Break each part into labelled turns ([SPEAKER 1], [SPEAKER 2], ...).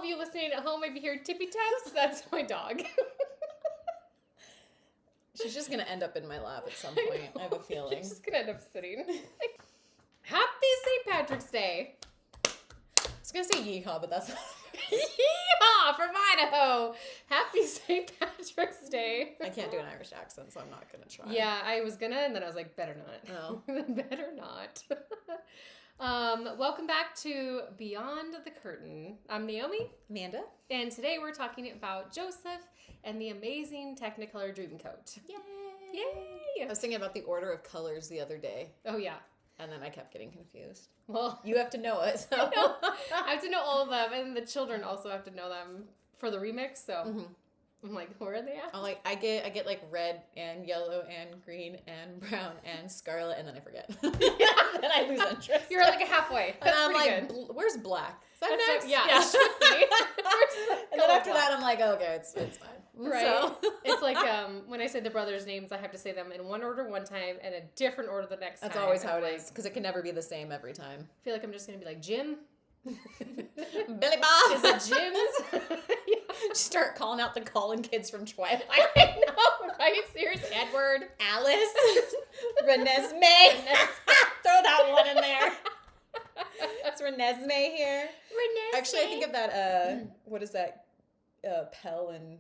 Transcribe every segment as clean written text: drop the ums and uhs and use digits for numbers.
[SPEAKER 1] you listening at home, maybe hear tippy taps. That's my dog.
[SPEAKER 2] She's just going to end up in my lap at some point. I have a feeling.
[SPEAKER 1] She's just going to end up sitting. Happy St. Patrick's Day.
[SPEAKER 2] I was going to say yeehaw, but that's not...
[SPEAKER 1] Yeehaw from Idaho. Happy St. Patrick's Day.
[SPEAKER 2] I can't do an Irish accent, so I'm not going to try.
[SPEAKER 1] Yeah, I was going to, and then I was like, better not.
[SPEAKER 2] No.
[SPEAKER 1] Better not. Welcome back to Beyond the Curtain. I'm Naomi.
[SPEAKER 2] Amanda.
[SPEAKER 1] And today we're talking about Joseph and the amazing Technicolor Dreamcoat.
[SPEAKER 2] Yay!
[SPEAKER 1] Yay!
[SPEAKER 2] I was thinking about the order of colors the other day,
[SPEAKER 1] Oh, yeah.
[SPEAKER 2] and then I kept getting confused.
[SPEAKER 1] Well,
[SPEAKER 2] You have to know it. So.
[SPEAKER 1] I know. I have to know all of them, and the children also have to know them for the remix, so I'm like, where are they at?
[SPEAKER 2] I'm like, I get like red and yellow and green and brown and scarlet, and then I forget. Then I lose interest.
[SPEAKER 1] You're like a halfway. That's
[SPEAKER 2] and I'm
[SPEAKER 1] pretty
[SPEAKER 2] like,
[SPEAKER 1] good.
[SPEAKER 2] Where's black? Is that
[SPEAKER 1] That's
[SPEAKER 2] next?
[SPEAKER 1] like, yeah, it should be. Where's the
[SPEAKER 2] And then
[SPEAKER 1] color
[SPEAKER 2] after
[SPEAKER 1] black?
[SPEAKER 2] that, I'm like, okay, it's fine.
[SPEAKER 1] Right.
[SPEAKER 2] So.
[SPEAKER 1] It's like when I say the brothers' names, I have to say them in one order one time and a different order the next
[SPEAKER 2] That's
[SPEAKER 1] time.
[SPEAKER 2] always how
[SPEAKER 1] I'm
[SPEAKER 2] it
[SPEAKER 1] like,
[SPEAKER 2] is, because it can never be the same every time.
[SPEAKER 1] I feel like I'm just going to be like, Jim?
[SPEAKER 2] Billy Bob!
[SPEAKER 1] Is it Jim's? Yeah.
[SPEAKER 2] Start calling out the Colin kids from Twilight.
[SPEAKER 1] I know, right? Seriously, Edward.
[SPEAKER 2] Alice. Renesmee. Throw that one in there. That's Renesmee here.
[SPEAKER 1] Renesmee.
[SPEAKER 2] Actually, I think of that, what is that, Pell and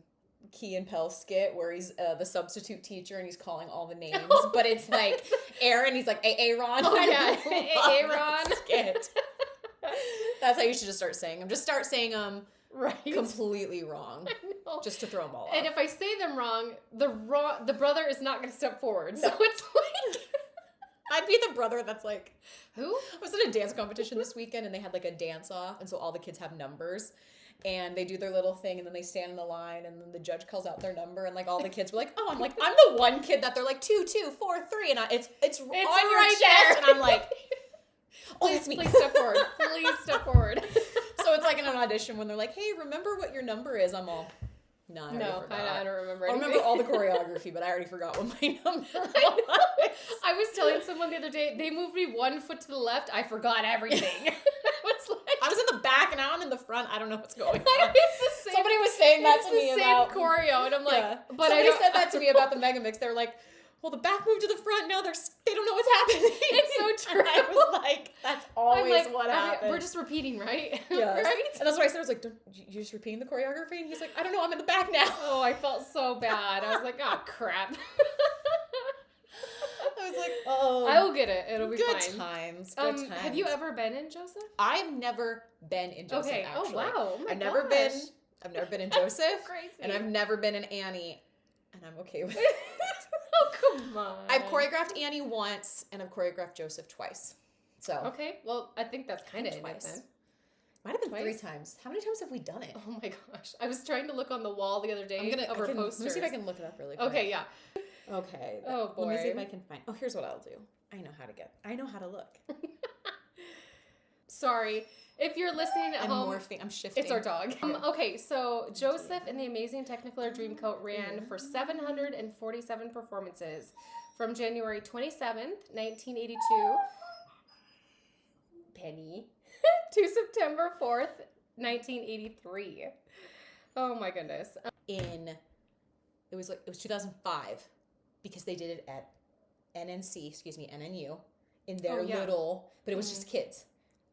[SPEAKER 2] Key and Pell skit where he's the substitute teacher and he's calling all the names, but it's like Aaron, he's like Aaron.
[SPEAKER 1] Oh, yeah. Aaron.
[SPEAKER 2] Skit. That's how you should just start saying them. Just start saying them
[SPEAKER 1] Right.
[SPEAKER 2] completely wrong,
[SPEAKER 1] I know.
[SPEAKER 2] just to throw them all off.
[SPEAKER 1] And if I say them wrong, the brother is not going to step forward. So it's like...
[SPEAKER 2] I'd be the brother that's like,
[SPEAKER 1] Who?
[SPEAKER 2] I was at a dance competition this weekend and they had like a dance off, and so all the kids have numbers. And they do their little thing, and then they stand in the line, and then the judge calls out their number, and like all the kids were like, "Oh, I'm the one kid that they're like 2, 2, 4, 3," and it's on your
[SPEAKER 1] right
[SPEAKER 2] chest,
[SPEAKER 1] there.
[SPEAKER 2] and I'm like, "Oh,
[SPEAKER 1] Please,
[SPEAKER 2] it's me."
[SPEAKER 1] please step forward. Please step forward.
[SPEAKER 2] So it's like in an audition when they're like, "Hey, remember what your number is?" I'm all, "No, I already forgot."
[SPEAKER 1] I don't remember
[SPEAKER 2] I
[SPEAKER 1] anything.
[SPEAKER 2] remember all the choreography, but I already forgot what my number was.
[SPEAKER 1] I was telling someone the other day, they moved me 1 foot to the left. I forgot everything. It's like,
[SPEAKER 2] I was in the back, and now I'm in the front. I don't know what's going on.
[SPEAKER 1] it's the same.
[SPEAKER 2] Somebody was saying that to me
[SPEAKER 1] It's the
[SPEAKER 2] about
[SPEAKER 1] same choreo, and I'm like,
[SPEAKER 2] yeah.
[SPEAKER 1] but I
[SPEAKER 2] Somebody
[SPEAKER 1] don't.
[SPEAKER 2] said that to me about the Megamix. They were like, "Well, the back moved to the front. Now they don't know what's happening."
[SPEAKER 1] It's so true.
[SPEAKER 2] And I was like, "That's always
[SPEAKER 1] I'm like,
[SPEAKER 2] what happens."
[SPEAKER 1] we're just repeating, right?
[SPEAKER 2] Yes.
[SPEAKER 1] Right?
[SPEAKER 2] And that's what I said. I was like, "You're just repeating the choreography?" And he's like, "I don't know. I'm in the back now."
[SPEAKER 1] Oh, I felt so bad. I was like, oh crap.
[SPEAKER 2] I was like, "Oh,
[SPEAKER 1] I will get it. It'll be
[SPEAKER 2] good
[SPEAKER 1] fine.
[SPEAKER 2] times. Good times."
[SPEAKER 1] Have you ever been in Joseph?
[SPEAKER 2] I've never been in Joseph.
[SPEAKER 1] Okay.
[SPEAKER 2] Actually.
[SPEAKER 1] Oh wow. Oh my
[SPEAKER 2] I've never
[SPEAKER 1] gosh.
[SPEAKER 2] been in Joseph,
[SPEAKER 1] Crazy.
[SPEAKER 2] and I've never been in Annie, and I'm okay with it.
[SPEAKER 1] Oh come on.
[SPEAKER 2] I've choreographed Annie once, and I've choreographed Joseph twice. So
[SPEAKER 1] Okay. Well, I think that's kind of it
[SPEAKER 2] Twice.
[SPEAKER 1] then.
[SPEAKER 2] might have been
[SPEAKER 1] Twice?
[SPEAKER 2] 3 times. How many times have we done it?
[SPEAKER 1] Oh my gosh. I was trying to look on the wall the other day of
[SPEAKER 2] I
[SPEAKER 1] our
[SPEAKER 2] can,
[SPEAKER 1] posters.
[SPEAKER 2] let me see if I can look it up really quick.
[SPEAKER 1] Okay, yeah.
[SPEAKER 2] Okay.
[SPEAKER 1] Oh,
[SPEAKER 2] Let me see if
[SPEAKER 1] boy.
[SPEAKER 2] I can find. Oh, here's what I'll do. I know how to look.
[SPEAKER 1] Sorry. If you're listening at
[SPEAKER 2] I'm
[SPEAKER 1] home,
[SPEAKER 2] morphing. I'm shifting.
[SPEAKER 1] it's our dog. Okay, so Joseph and the Amazing Technicolor Dreamcoat ran for 747 performances from January 27th, 1982, Penny, to September 4th, 1983. Oh my goodness.
[SPEAKER 2] It was 2005 because they did it at NNU in their
[SPEAKER 1] Oh, yeah.
[SPEAKER 2] little, but it was just kids.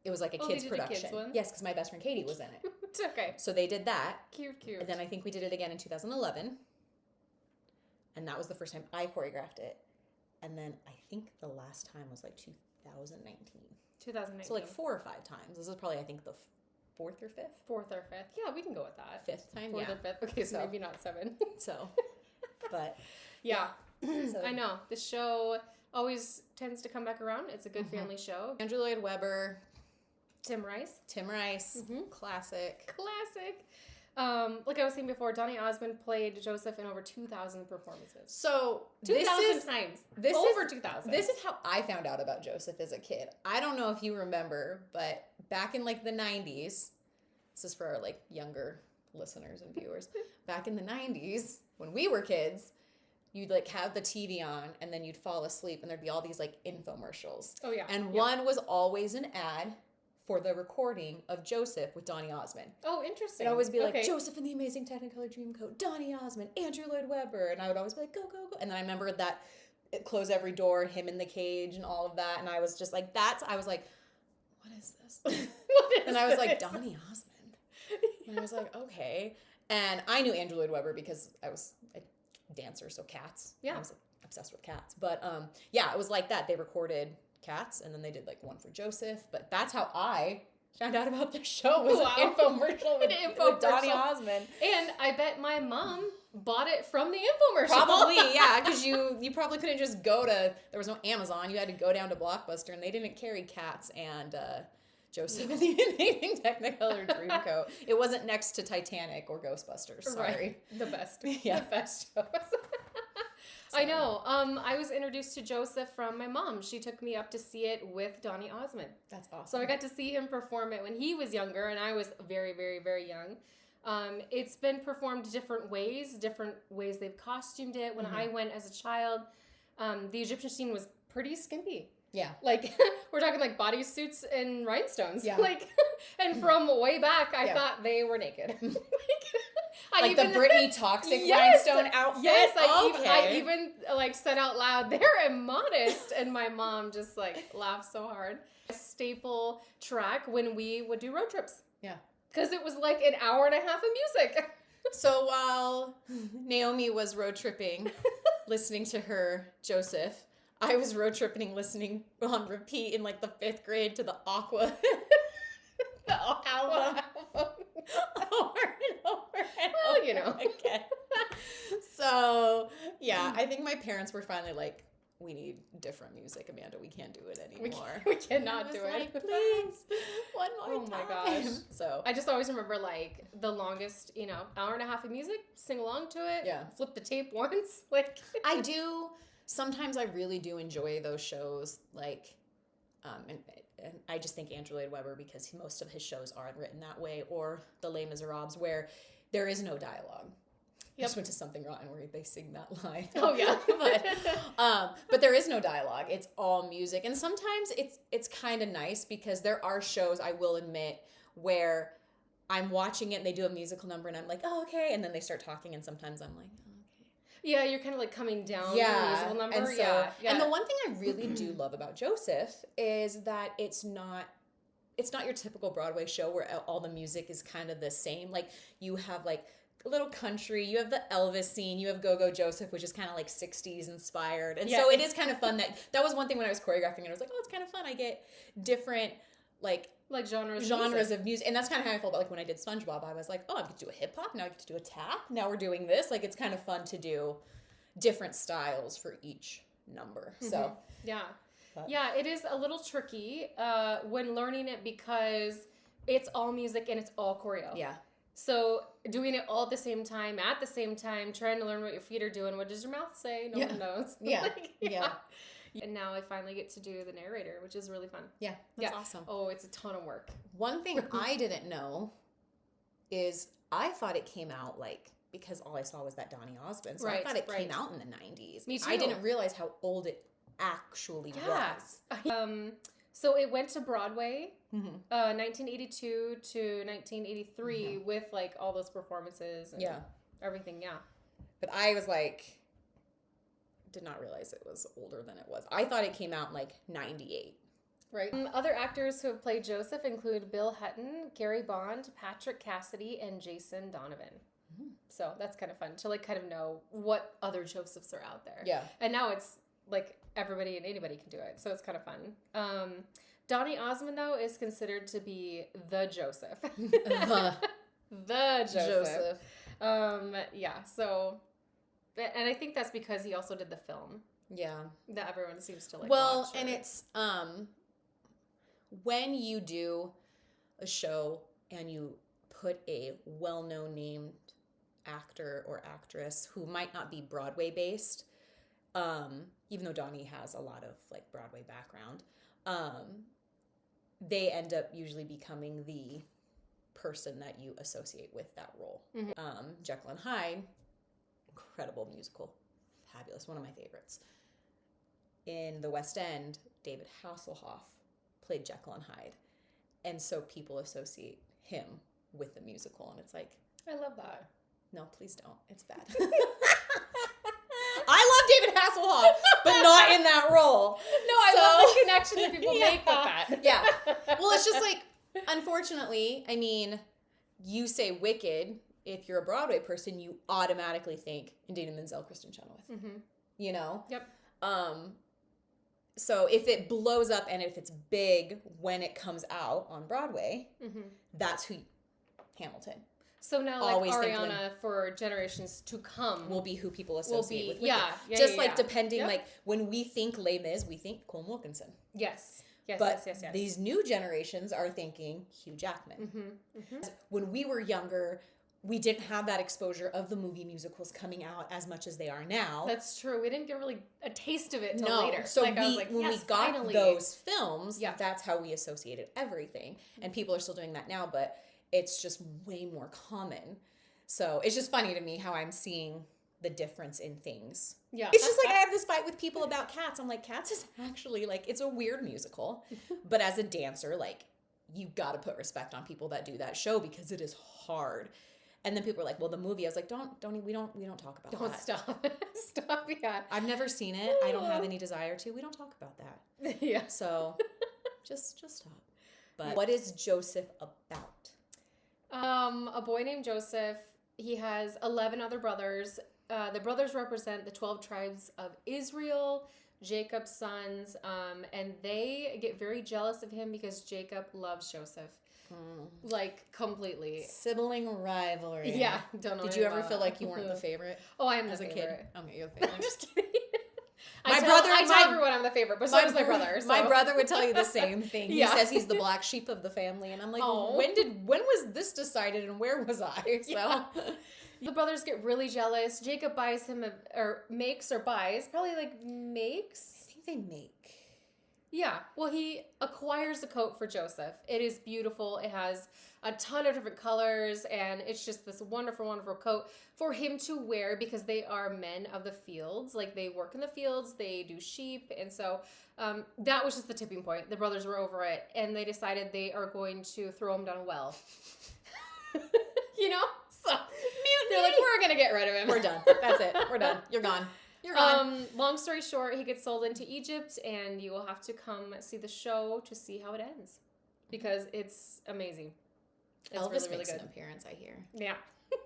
[SPEAKER 2] It was like a
[SPEAKER 1] Oh, they
[SPEAKER 2] kids
[SPEAKER 1] did a
[SPEAKER 2] production.
[SPEAKER 1] kids one?
[SPEAKER 2] Yes, because my best friend Katie was in it.
[SPEAKER 1] It's okay.
[SPEAKER 2] So they did that.
[SPEAKER 1] Cute.
[SPEAKER 2] And then I think we did it again in 2011. And that was the first time I choreographed it. And then I think the last time was like 2019.
[SPEAKER 1] 2019.
[SPEAKER 2] So like 4 or 5 times. This is probably, I think, the 4th or 5th?
[SPEAKER 1] 4th or 5th. Yeah, we can go with that.
[SPEAKER 2] 5th time,
[SPEAKER 1] 4th
[SPEAKER 2] yeah.
[SPEAKER 1] or 5th. Okay, so
[SPEAKER 2] So.
[SPEAKER 1] maybe not 7.
[SPEAKER 2] So, but
[SPEAKER 1] Yeah.
[SPEAKER 2] So-
[SPEAKER 1] I know. The show always tends to come back around. It's a good family show.
[SPEAKER 2] Andrew Lloyd Webber,
[SPEAKER 1] Tim Rice.
[SPEAKER 2] Tim Rice,
[SPEAKER 1] Mhm.
[SPEAKER 2] classic.
[SPEAKER 1] Classic. Like I was saying before, Donny Osmond played Joseph in over 2,000 performances.
[SPEAKER 2] So
[SPEAKER 1] 2,000 times. Over 2,000.
[SPEAKER 2] This is how I found out about Joseph as a kid. I don't know if you remember, but back in like the 90s, this is for our like younger listeners and viewers. Back in the 90s, when we were kids, you'd like have the TV on and then you'd fall asleep and there'd be all these like infomercials.
[SPEAKER 1] Oh, yeah.
[SPEAKER 2] And
[SPEAKER 1] Yeah.
[SPEAKER 2] one was always an ad for the recording of Joseph with Donny Osmond.
[SPEAKER 1] Oh, interesting.
[SPEAKER 2] It'd always be like,
[SPEAKER 1] Okay.
[SPEAKER 2] Joseph and the Amazing Technicolor Dreamcoat, Donny Osmond, Andrew Lloyd Webber. And I would always be like, go, go, go. And then I remember that it closed every door, him in the cage and all of that. And I was just like, I was like, what is this? And I was like, Donny Osmond. And I was like, okay. And I knew Andrew Lloyd Webber because I was a dancer, so Cats.
[SPEAKER 1] Yeah.
[SPEAKER 2] I was obsessed with Cats. But yeah, it was like that. They recorded Cats, and then they did like one for Joseph. But that's how I found out about the show, was an infomercial with Donny Osmond.
[SPEAKER 1] And I bet my mom bought it from the infomercial.
[SPEAKER 2] Probably, yeah, because you probably couldn't just go to, there was no Amazon. You had to go down to Blockbuster, and they didn't carry Cats and Joseph and the Amazing Technicolor Dreamcoat. It wasn't next to Titanic or Ghostbusters. Sorry.
[SPEAKER 1] Right. The best.
[SPEAKER 2] Yeah.
[SPEAKER 1] The best shows. I know. I was introduced to Joseph from my mom. She took me up to see it with Donny Osmond.
[SPEAKER 2] That's awesome.
[SPEAKER 1] So I got to see him perform it when he was younger, and I was very, very, very young. It's been performed different ways they've costumed it. When I went as a child, the Egyptian scene was pretty skimpy.
[SPEAKER 2] Yeah.
[SPEAKER 1] Like, we're talking like bodysuits and rhinestones.
[SPEAKER 2] Yeah.
[SPEAKER 1] Like, and from way back, I
[SPEAKER 2] Yeah.
[SPEAKER 1] thought they were naked.
[SPEAKER 2] Like the Britney Toxic
[SPEAKER 1] Yes!
[SPEAKER 2] rhinestone outfit?
[SPEAKER 1] Yes,
[SPEAKER 2] Okay.
[SPEAKER 1] I even like said out loud, they're immodest. And my mom just like laughed so hard. A staple track when we would do road trips.
[SPEAKER 2] Yeah.
[SPEAKER 1] Because it was like an hour and a half of music.
[SPEAKER 2] So while Naomi was road tripping, listening to her Joseph, I was road tripping, listening on repeat in like the 5th grade to the Aqua. The album. Over and over and
[SPEAKER 1] Well,
[SPEAKER 2] over
[SPEAKER 1] you know.
[SPEAKER 2] again. So yeah, I think my parents were finally like, we need different music, Amanda. We can't do it anymore.
[SPEAKER 1] We cannot
[SPEAKER 2] I
[SPEAKER 1] do
[SPEAKER 2] was
[SPEAKER 1] it.
[SPEAKER 2] like, please, one more
[SPEAKER 1] Oh my
[SPEAKER 2] time.
[SPEAKER 1] gosh.
[SPEAKER 2] So
[SPEAKER 1] I just always remember like the longest, hour and a half of music, sing along to it,
[SPEAKER 2] Yeah.
[SPEAKER 1] flip the tape once. Like
[SPEAKER 2] I do. Sometimes I really do enjoy those shows, like, and I just think Andrew Lloyd Webber, because most of his shows aren't written that way, or the Les Miserables, where there is no dialogue. I just went to Something Rotten where they sing that line.
[SPEAKER 1] Oh yeah.
[SPEAKER 2] but there is no dialogue. It's all music, and sometimes it's kind of nice because there are shows, I will admit, where I'm watching it and they do a musical number and I'm like, oh okay, and then they start talking and sometimes I'm like, oh, okay.
[SPEAKER 1] Yeah, you're kind of like coming down
[SPEAKER 2] Yeah,
[SPEAKER 1] the musical number.
[SPEAKER 2] and so,
[SPEAKER 1] yeah.
[SPEAKER 2] and the one thing I really do love about Joseph is that it's not your typical Broadway show where all the music is kind of the same. Like you have like a little country, you have the Elvis scene, you have Go-Go Joseph, which is kind of like 60s inspired. And so it is kind of fun that was one thing when I was choreographing and I was like, oh, it's kind of fun. I get different like
[SPEAKER 1] genres
[SPEAKER 2] of music. And that's kind of how I felt about like when I did SpongeBob. I was like, oh, I get to do a hip hop, now I get to do a tap, now we're doing this. Like it's kind of fun to do different styles for each number. So
[SPEAKER 1] yeah. Yeah, it is a little tricky when learning it because it's all music and it's all choreo.
[SPEAKER 2] yeah.
[SPEAKER 1] So doing it all at the same time, trying to learn what your feet are doing. What does your mouth say? No one knows.
[SPEAKER 2] Yeah.
[SPEAKER 1] Like,
[SPEAKER 2] Yeah.
[SPEAKER 1] And now I finally get to do the narrator, which is really fun.
[SPEAKER 2] Yeah. That's awesome.
[SPEAKER 1] Oh, it's a ton of work.
[SPEAKER 2] One thing I didn't know is I thought it came out like, because all I saw was that Donny Osmond. So I thought it came out in the 90s.
[SPEAKER 1] Me too.
[SPEAKER 2] I didn't realize how old it actually was.
[SPEAKER 1] So it went to Broadway, 1982 to 1983 with like all those performances and everything. Yeah.
[SPEAKER 2] But I was like, did not realize it was older than it was. I thought it came out in like 98.
[SPEAKER 1] Right. Other actors who have played Joseph include Bill Hutton, Gary Bond, Patrick Cassidy, and Jason Donovan. So that's kind of fun to like kind of know what other Josephs are out there.
[SPEAKER 2] Yeah.
[SPEAKER 1] And now it's like everybody and anybody can do it. So it's kind of fun. Donny Osmond, though, is considered to be the Joseph. The Joseph. Yeah. So, and I think that's because he also did the film.
[SPEAKER 2] Yeah.
[SPEAKER 1] That everyone seems to like.
[SPEAKER 2] Well,
[SPEAKER 1] watch
[SPEAKER 2] and it's when you do a show and you put a well-known named actor or actress who might not be Broadway based, even though Donny has a lot of like Broadway background, they end up usually becoming the person that you associate with that role. Jekyll and Hyde, incredible musical, fabulous, one of my favorites. In the West End, David Hasselhoff played Jekyll and Hyde. And so people associate him with the musical. And it's like,
[SPEAKER 1] I love that.
[SPEAKER 2] no, please don't. It's bad. I love David Hasselhoff, but not in that role.
[SPEAKER 1] No, I love the connection that people make with that.
[SPEAKER 2] Yeah. Well, it's just like, unfortunately, I mean, you say Wicked, if you're a Broadway person, you automatically think Idina Menzel, Kristen Chenoweth.
[SPEAKER 1] Mm-hmm.
[SPEAKER 2] You know?
[SPEAKER 1] Yep.
[SPEAKER 2] So if it blows up and if it's big when it comes out on Broadway, that's who Hamilton.
[SPEAKER 1] So now, like,
[SPEAKER 2] Always
[SPEAKER 1] Ariana, for generations to come,
[SPEAKER 2] will be who people associate with Wicked.
[SPEAKER 1] Yeah,
[SPEAKER 2] just
[SPEAKER 1] yeah,
[SPEAKER 2] like
[SPEAKER 1] yeah.
[SPEAKER 2] depending,
[SPEAKER 1] Yep.
[SPEAKER 2] like when we think Les Mis, we think Colm Wilkinson.
[SPEAKER 1] Yes. Yes,
[SPEAKER 2] But
[SPEAKER 1] yes.
[SPEAKER 2] these new generations are thinking Hugh Jackman. When we were younger, we didn't have that exposure of the movie musicals coming out as much as they are now.
[SPEAKER 1] That's true. We didn't get really a taste of it till later.
[SPEAKER 2] So
[SPEAKER 1] like, I was like,
[SPEAKER 2] when
[SPEAKER 1] yes,
[SPEAKER 2] we got
[SPEAKER 1] finally.
[SPEAKER 2] those films,
[SPEAKER 1] Yeah.
[SPEAKER 2] that's how we associated everything. And people are still doing that now, but it's just way more common. So it's just funny to me how I'm seeing the difference in things.
[SPEAKER 1] Yeah.
[SPEAKER 2] It's just like I have this fight with people about Cats. I'm like, Cats is actually like, it's a weird musical. But as a dancer, like, you got to put respect on people that do that show because it is hard. And then people are like, well, the movie. I was like, we don't talk about
[SPEAKER 1] Don't
[SPEAKER 2] that.
[SPEAKER 1] stop. Yeah.
[SPEAKER 2] I've never seen it. I don't have any desire to. We don't talk about that.
[SPEAKER 1] Yeah.
[SPEAKER 2] So just stop. But what is Joseph about?
[SPEAKER 1] A boy named Joseph. He has 11 other brothers. The brothers represent the 12 tribes of Israel, Jacob's sons, and they get very jealous of him because Jacob loves Joseph. Like, completely.
[SPEAKER 2] Sibling rivalry.
[SPEAKER 1] Yeah. Don't know.
[SPEAKER 2] Did you ever feel like you weren't the favorite?
[SPEAKER 1] Oh, I am
[SPEAKER 2] as
[SPEAKER 1] the
[SPEAKER 2] a
[SPEAKER 1] favorite.
[SPEAKER 2] kid? Okay, you're the favorite.
[SPEAKER 1] I'm just kidding.
[SPEAKER 2] I tell
[SPEAKER 1] everyone I'm the favorite, but so does my brother. So.
[SPEAKER 2] My brother would tell you the same thing. He
[SPEAKER 1] Yeah.
[SPEAKER 2] says he's the black sheep of the family, and I'm like,
[SPEAKER 1] Oh.
[SPEAKER 2] when was this decided, and where was I? So
[SPEAKER 1] Yeah. The brothers get really jealous. Jacob buys him makes.
[SPEAKER 2] I think they make.
[SPEAKER 1] Yeah. Well, he acquires a coat for Joseph. It is beautiful. It has a ton of different colors, and it's just this wonderful, wonderful coat for him to wear because they are men of the fields. Like, they work in the fields, they do sheep, and so that was just the tipping point. The brothers were over it, and they decided they are going to throw him down a well. You know? So they're like, we're going to get rid of him.
[SPEAKER 2] We're done. That's it. We're done. You're gone. You're gone.
[SPEAKER 1] Long story short, he gets sold into Egypt, and you will have to come see the show to see how it ends because it's amazing. It's
[SPEAKER 2] Elvis
[SPEAKER 1] really, really
[SPEAKER 2] makes
[SPEAKER 1] good.
[SPEAKER 2] an appearance, I hear.
[SPEAKER 1] Yeah. It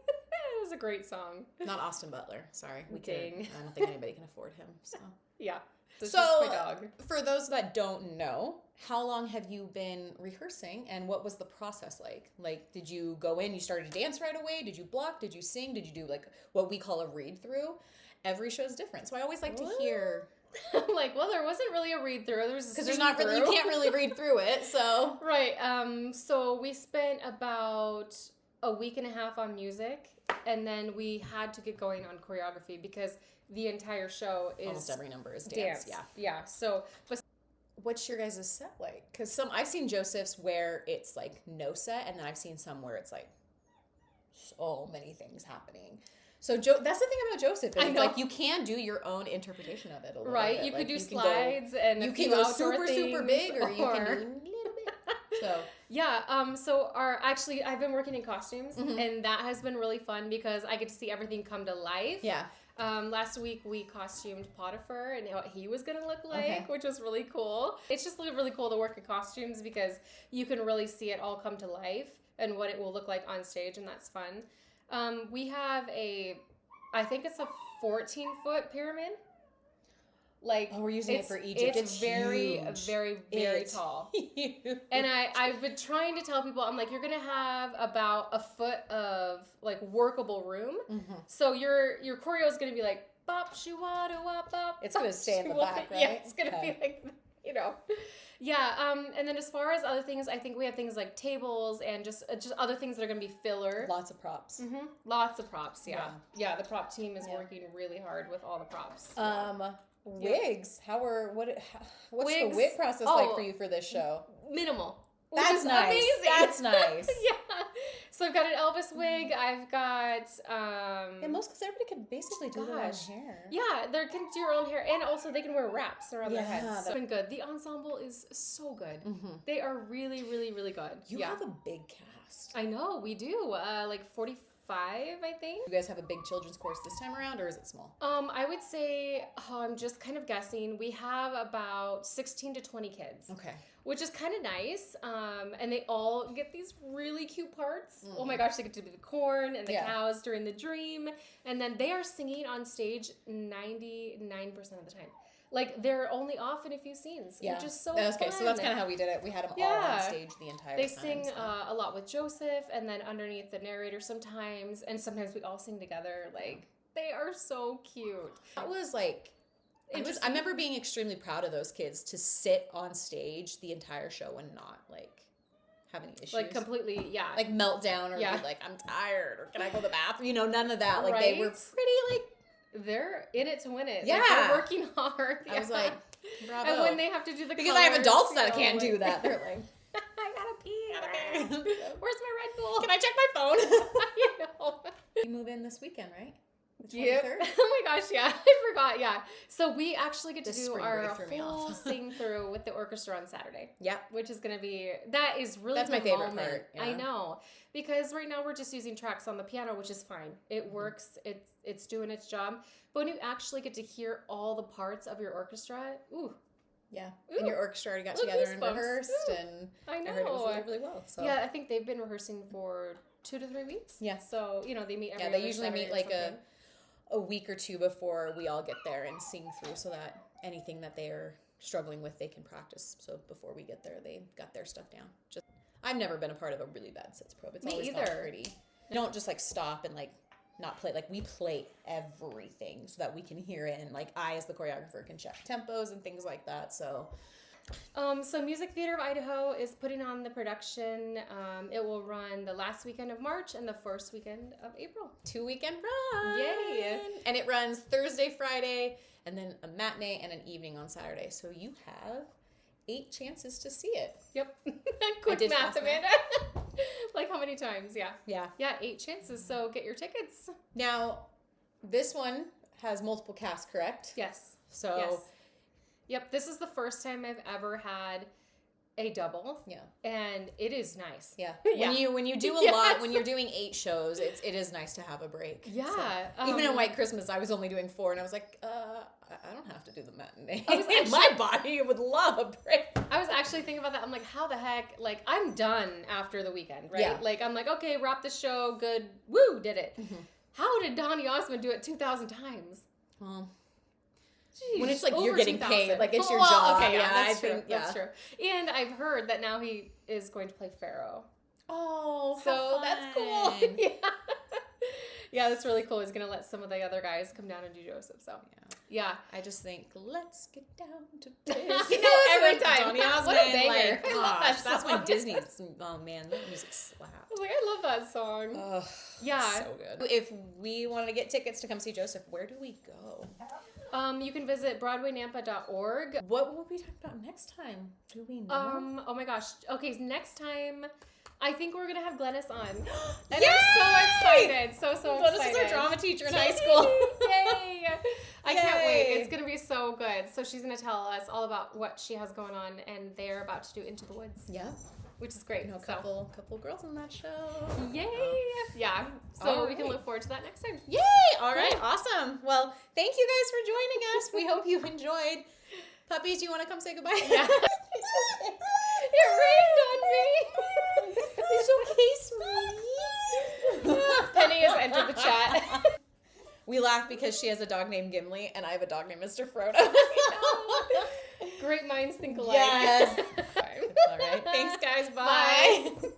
[SPEAKER 1] was a great song.
[SPEAKER 2] Not Austin Butler. Sorry.
[SPEAKER 1] Dang.
[SPEAKER 2] I don't think anybody can afford him. So,
[SPEAKER 1] Yeah. This
[SPEAKER 2] so
[SPEAKER 1] is my dog.
[SPEAKER 2] for those that don't know, how long have you been rehearsing, and what was the process like? Like, did you go in, you started to dance right away? Did you block? Did you sing? Did you do like what we call a read through? Every show is different. So I always like to hear.
[SPEAKER 1] I'm like, well, there wasn't really a read through. There's
[SPEAKER 2] Because there's not really, you can't really read through it, so.
[SPEAKER 1] Right. So we spent about a week and a half on music, and then we had to get going on choreography because the entire show is
[SPEAKER 2] Almost every number is dance. Yeah.
[SPEAKER 1] Yeah. So, but
[SPEAKER 2] What's your guys' set like? Because I've seen Joseph's where it's like no set, and then I've seen some where it's like so many things happening. So that's the thing about Joseph. Is it's like you can do your own interpretation of it a little
[SPEAKER 1] right,
[SPEAKER 2] bit.
[SPEAKER 1] you
[SPEAKER 2] like,
[SPEAKER 1] could do slides and
[SPEAKER 2] you
[SPEAKER 1] a
[SPEAKER 2] can
[SPEAKER 1] few
[SPEAKER 2] go
[SPEAKER 1] outdoor
[SPEAKER 2] super
[SPEAKER 1] things,
[SPEAKER 2] big, or you can do a little bit. So
[SPEAKER 1] yeah. So I've been working in costumes, and that has been really fun because I get to see everything come to life.
[SPEAKER 2] yeah.
[SPEAKER 1] Last week we costumed Potiphar and what he was gonna look like, which was really cool. It's just really cool to work in costumes because you can really see it all come to life and what it will look like on stage, and that's fun. We have I think it's a 14-foot pyramid. Like,
[SPEAKER 2] we're using it for Egypt.
[SPEAKER 1] It's very,
[SPEAKER 2] huge.
[SPEAKER 1] very, very tall.
[SPEAKER 2] Huge.
[SPEAKER 1] And I've been trying to tell people, I'm like, you're gonna have about a foot of like workable room. So your choreo is gonna be like bop shoo-wah-da wah bop.
[SPEAKER 2] It's gonna stay in the back, right?
[SPEAKER 1] Yeah, it's gonna be like, you know. Yeah. And then as far as other things, I think we have things like tables and just other things that are gonna be filler.
[SPEAKER 2] Lots of props.
[SPEAKER 1] Lots of props. Yeah. The prop team is working really hard with all the props.
[SPEAKER 2] Wigs. What's
[SPEAKER 1] Wigs?
[SPEAKER 2] the wig process like for you for this show?
[SPEAKER 1] Minimal.
[SPEAKER 2] That's nice.
[SPEAKER 1] Amazing.
[SPEAKER 2] That's nice.
[SPEAKER 1] Yeah. So I've got an Elvis wig. I've got
[SPEAKER 2] And because everybody could basically do their own hair.
[SPEAKER 1] Yeah, they can do your own hair, and also they can wear wraps around their heads. So
[SPEAKER 2] that-
[SPEAKER 1] been good. The ensemble is so good. They are really, really, really good.
[SPEAKER 2] You have a big cast.
[SPEAKER 1] I know we do. Like 45, I think.
[SPEAKER 2] You guys have a big children's course this time around, or is it small?
[SPEAKER 1] I would say, I'm just kind of guessing. We have about 16 to 20 kids.
[SPEAKER 2] Okay.
[SPEAKER 1] Which is kind of nice. And they all get these really cute parts. Oh my gosh, they get to be the corn and the cows during the dream. And then they are singing on stage 99% of the time. Like, they're only off in a few scenes, which is so fun.
[SPEAKER 2] Okay, so that's kind of how we did it. We had them all on stage the entire time.
[SPEAKER 1] They sing a lot with Joseph, and then underneath the narrator sometimes, and sometimes we all sing together. Like, they are so cute.
[SPEAKER 2] That was like... I remember being extremely proud of those kids to sit on stage the entire show and not, like, have any issues.
[SPEAKER 1] Like, completely,
[SPEAKER 2] Like, meltdown or be like, I'm tired, or can I go to the bathroom? You know, none of that. Like, they were pretty, like...
[SPEAKER 1] They're in it to win it.
[SPEAKER 2] Yeah.
[SPEAKER 1] Like, they're working hard.
[SPEAKER 2] I was like, bravo.
[SPEAKER 1] And when they have to do the
[SPEAKER 2] Because I have adults that can't do that. They're like,
[SPEAKER 1] I gotta pee. Where's my Red Bull?
[SPEAKER 2] Can I check my phone?
[SPEAKER 1] I know.
[SPEAKER 2] You move in this weekend, right?
[SPEAKER 1] Yep. Oh my gosh, yeah. I forgot, yeah. So we actually get to do our whole sing through with the orchestra on Saturday.
[SPEAKER 2] Yep.
[SPEAKER 1] Which is going to be, that is really
[SPEAKER 2] That's my favorite part.
[SPEAKER 1] Yeah. I know. Because right now we're just using tracks on the piano, which is fine. It works. It's doing its job. But when you actually get to hear all the parts of your orchestra, ooh.
[SPEAKER 2] Yeah.
[SPEAKER 1] Ooh.
[SPEAKER 2] And your orchestra already got together and rehearsed. And
[SPEAKER 1] I know.
[SPEAKER 2] I heard it was really, really well. So.
[SPEAKER 1] Yeah, I think they've been rehearsing for 2 to 3 weeks.
[SPEAKER 2] Yeah.
[SPEAKER 1] So, you know, they meet every
[SPEAKER 2] they usually
[SPEAKER 1] Saturday
[SPEAKER 2] meet like a week or two before we all get there and sing through so that anything that they are struggling with, they can practice. So before we get there, they got their stuff down. I've never been a part of a really bad sits probe. It's always not pretty. You don't just like stop and like not play. Like we play everything so that we can hear it. And like I, as the choreographer, can check tempos and things like that. So
[SPEAKER 1] Music Theater of Idaho is putting on the production. It will run the last weekend of March and the first weekend of April.
[SPEAKER 2] 2-weekend run.
[SPEAKER 1] Yay.
[SPEAKER 2] And it runs Thursday, Friday, and then a matinee and an evening on Saturday. So you have 8 chances to see it.
[SPEAKER 1] Yep. Quick math, Amanda. Like how many times? Yeah.
[SPEAKER 2] Yeah.
[SPEAKER 1] Yeah, 8 chances. So get your tickets.
[SPEAKER 2] Now, this one has multiple casts, correct?
[SPEAKER 1] Yes.
[SPEAKER 2] So...
[SPEAKER 1] Yes. Yep, this is the first time I've ever had a double.
[SPEAKER 2] Yeah.
[SPEAKER 1] And it is nice.
[SPEAKER 2] Yeah. When you do a lot, when you're doing 8 shows, it is nice to have a break.
[SPEAKER 1] Yeah.
[SPEAKER 2] So, even in White Christmas, I was only doing 4, and I was like, I don't have to do the matinee.
[SPEAKER 1] My
[SPEAKER 2] body would love a break.
[SPEAKER 1] I was actually thinking about that. I'm like, how the heck? Like, I'm done after the weekend, right?
[SPEAKER 2] Yeah.
[SPEAKER 1] Like, I'm like, okay, wrap the show, good, woo, did it. Mm-hmm. How did Donny Osmond do it 2,000 times?
[SPEAKER 2] Well...
[SPEAKER 1] Jeez,
[SPEAKER 2] when it's like you're getting paid, like it's your job.
[SPEAKER 1] Okay, yeah, that's true. That's true. And I've heard that now he is going to play Pharaoh.
[SPEAKER 2] Oh,
[SPEAKER 1] so that's cool. Yeah, that's really cool. He's going to let some of the other guys come down and do Joseph. So yeah,
[SPEAKER 2] I just think let's get down to business.
[SPEAKER 1] Every time.
[SPEAKER 2] Donny Osmond,
[SPEAKER 1] what a banger!
[SPEAKER 2] Like,
[SPEAKER 1] I love that
[SPEAKER 2] that's
[SPEAKER 1] song.
[SPEAKER 2] when Disney's. Oh man, that music slaps.
[SPEAKER 1] I was like, I love that song.
[SPEAKER 2] Oh,
[SPEAKER 1] yeah,
[SPEAKER 2] so good. If we wanted to get tickets to come see Joseph, where do we go?
[SPEAKER 1] You can visit BroadwayNampa.org.
[SPEAKER 2] What will we talk about next time? Do we know?
[SPEAKER 1] Oh my gosh. Okay, next time, I think we're gonna have Glennis on. And
[SPEAKER 2] Yay!
[SPEAKER 1] I'm so excited. So excited.
[SPEAKER 2] Glennis is our drama teacher in high school.
[SPEAKER 1] Yay! I can't wait. It's gonna be so good. So she's gonna tell us all about what she has going on, and they're about to do Into the Woods.
[SPEAKER 2] Yeah.
[SPEAKER 1] Which is great.
[SPEAKER 2] You know, a couple girls on that show.
[SPEAKER 1] Yay! Yeah. So we can look forward to that next time.
[SPEAKER 2] Yay! All right. Awesome. Well, thank you guys for joining us. We hope you enjoyed. Puppies, you want to come say goodbye?
[SPEAKER 1] Yeah. It rained on me.
[SPEAKER 2] It's okay, sweetie.
[SPEAKER 1] Penny has entered the chat.
[SPEAKER 2] We laugh because she has a dog named Gimli and I have a dog named Mr. Frodo.
[SPEAKER 1] Great minds think alike.
[SPEAKER 2] Yes. All right. Thanks, guys. Bye.
[SPEAKER 1] Bye.